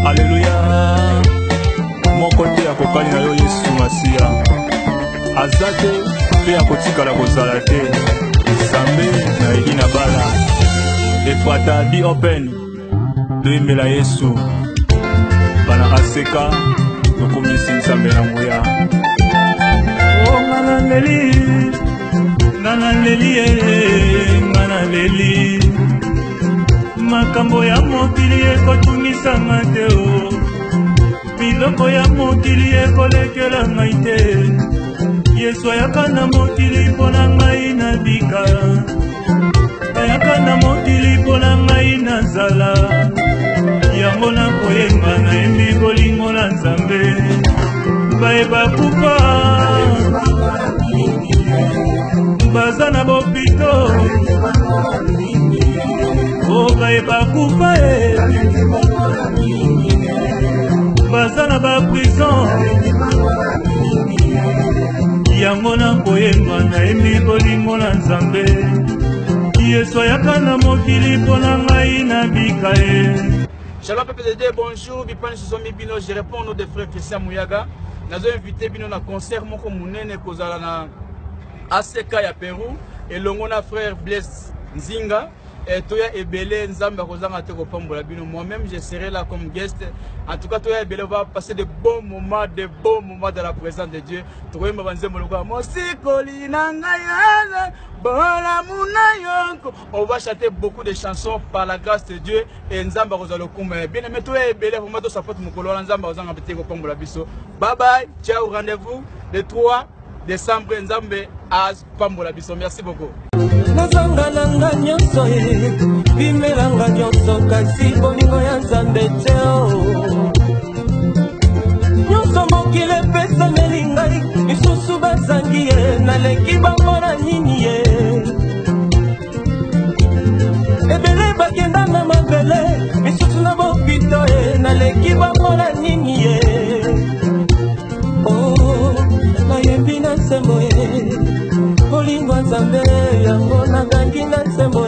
Alléluia. Mon côté à kokani na yo Yesu Masia. Azate pe akotikala kozala te. Sambe na elina bala. Efata be open. Doimela Yesu. Bana aseka tokomisi nzambe na ngoya. Oh ngana leli makambo ya mokili ekotumisa mateo biloko ya mokili ekolekela ngai te Yesu ayaka na mokili mpona ngai na bika ayaka na mokili mpona ngai na zala yango nakoyenga nayembi bolingo na Nzambe bayeba kufa baza na bopito o bayeba kufa baza na baprison yango nakoyenga nayembi bolingo na Nzambe Yesu ayaka na mokili mpona ngai na bika Shalom peuple de Dieu, bonjour, Bipani Susomi Bino, je réponds au nom de frère Christian Mouyaga. Nous avons invité Bino na concert moko munene kozala na ACK ya Pérou et longona frère Blaise Nzinga et Toya Ebele Nzamba kozanga te kopambola bino. Moi-même je serai là comme guest. En tout cas Toya Ebele va passer de bons moments dans la présence de Dieu. Toya Mbanzemo loka mosikoli na ngaya bola munayoko. On va chanter beaucoup de chansons par la grâce de Dieu et Nzamba kozalo kuma. Bien aimé Toya Ebele pour moi to support mokolo Nzamba kozanga te kopambola biso. Bye bye, ciao, rendez-vous le 3 décembre Nzambe à Pambola biso. Merci beaucoup. Nazanga nanga nyonso bimelanga nyonso kasi bolingo ya Nzambe teo nyonso mokile pesa melingai isusu bazangi ye naleki bango na nini ye ebele bakenda na mabele misusu na bopito ye naleki bango na nini ye oh nayembi na nsembo ye bolingo Nzambe yango nakangi na nsembo